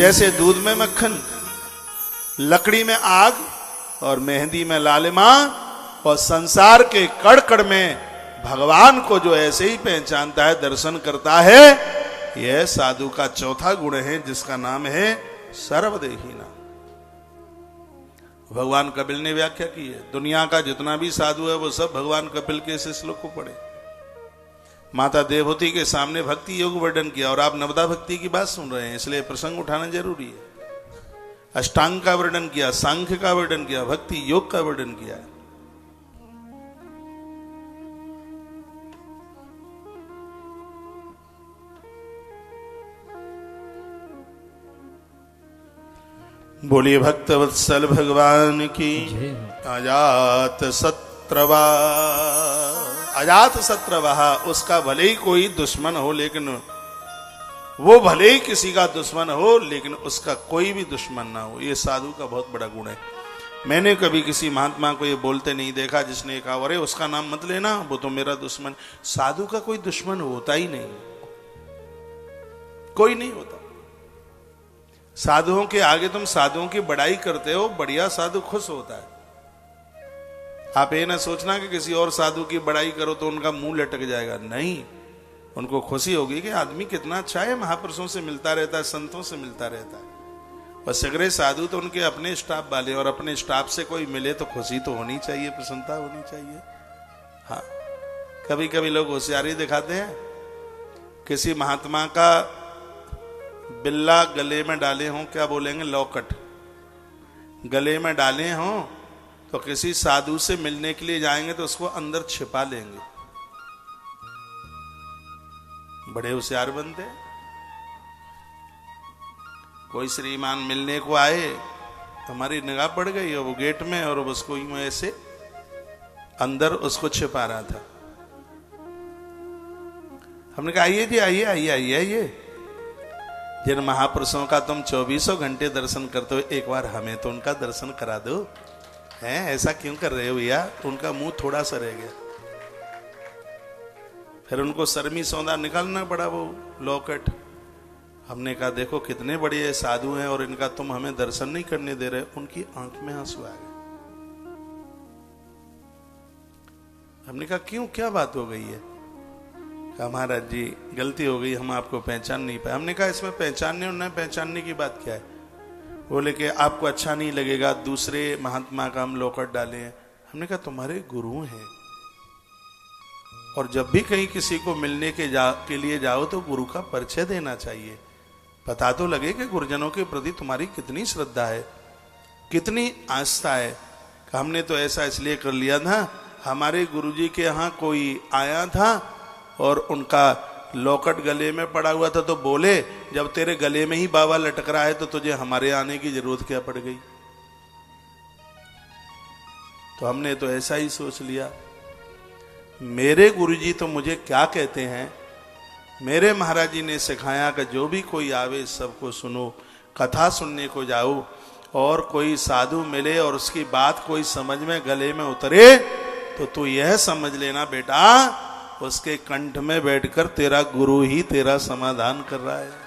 जैसे दूध में मक्खन, लकड़ी में आग और मेहंदी में लालिमा, और संसार के कड़ कड़ में भगवान को जो ऐसे ही पहचानता है, दर्शन करता है, यह साधु का चौथा गुण है, जिसका नाम है सर्वदेहीना। भगवान कपिल ने व्याख्या की है, दुनिया का जितना भी साधु है वो सब भगवान कपिल के इस श्लोक को पढ़े। माता देवहूति के सामने भक्ति योग वर्णन किया, और आप नवदा भक्ति की बात सुन रहे हैं, इसलिए प्रसंग उठाना जरूरी है। अष्टांग का वर्णन किया, सांख्य का वर्णन किया, भक्ति योग का वर्णन किया। बोलिए भक्तवत्सल भगवान की। अजात शत्रवा, उसका भले ही कोई दुश्मन हो, लेकिन वो भले ही किसी का दुश्मन हो, लेकिन उसका कोई भी दुश्मन ना हो। ये साधु का बहुत बड़ा गुण है। मैंने कभी किसी महात्मा को ये बोलते नहीं देखा जिसने कहा अरे उसका नाम मत लेना, वो तो मेरा दुश्मन। साधु का कोई दुश्मन होता ही नहीं, कोई नहीं होता। साधुओं के आगे तुम साधुओं की बड़ाई करते हो, बढ़िया साधु खुश होता है। आप ये ना सोचना कि किसी और साधु की बड़ाई करो तो उनका मुंह लटक जाएगा, नहीं, उनको खुशी होगी कि आदमी कितना अच्छा है, महापुरुषों से मिलता रहता है, संतों से मिलता रहता है। और सगरे साधु तो उनके अपने स्टाफ वाले, और अपने स्टाफ से कोई मिले तो खुशी तो होनी चाहिए, प्रसन्नता होनी चाहिए। हाँ, कभी कभी लोग होशियारी दिखाते हैं, किसी महात्मा का बिल्ला गले में डाले हों, क्या बोलेंगे, लॉकेट गले में डाले हों, तो किसी साधु से मिलने के लिए जाएंगे तो उसको अंदर छिपा लेंगे। बड़े होशियार बनते। कोई श्रीमान मिलने को आए, हमारी निगाह पड़ गई और वो गेट में, और उसको यूं ऐसे अंदर उसको छिपा रहा था। हमने कहा आइए जी, आइए आइए आइए आइए, जिन महापुरुषों का तुम 24 घंटे दर्शन करते हो, एक बार हमें तो उनका दर्शन करा दो। हैं, ऐसा क्यों कर रहे हो भैया? उनका मुंह थोड़ा सा रह गया, फिर उनको शर्मी सौदा निकालना पड़ा वो लॉकेट। हमने कहा देखो कितने बड़े साधु हैं और इनका तुम हमें दर्शन नहीं करने दे रहे। उनकी आंख में आंसू आ गए। हमने कहा क्यों, क्या बात हो गई है? कहा महाराज जी गलती हो गई, हम आपको पहचान नहीं पाए। हमने कहा इसमें पहचानने और न पहचानने की बात क्या है? बोले कि आपको अच्छा नहीं लगेगा दूसरे महात्मा का हम लॉकेट डाले हैं। हमने कहा तुम्हारे गुरु हैं, और जब भी कहीं किसी को मिलने के लिए जाओ तो गुरु का परिचय देना चाहिए, पता तो लगे कि गुरुजनों के प्रति तुम्हारी कितनी श्रद्धा है, कितनी आस्था है। हमने तो ऐसा इसलिए कर लिया था, हमारे गुरुजी के यहाँ कोई आया था और उनका लॉकेट गले में पड़ा हुआ था, तो बोले जब तेरे गले में ही बाबा लटक रहा है तो तुझे हमारे आने की जरूरत क्या पड़ गई। तो हमने तो ऐसा ही सोच लिया, मेरे गुरुजी तो मुझे क्या कहते हैं, मेरे महाराज जी ने सिखाया कि जो भी कोई आवे सबको सुनो, कथा सुनने को जाओ, और कोई साधु मिले और उसकी बात कोई समझ में गले में उतरे तो तू यह समझ लेना बेटा उसके कंठ में बैठकर तेरा गुरु ही तेरा समाधान कर रहा है।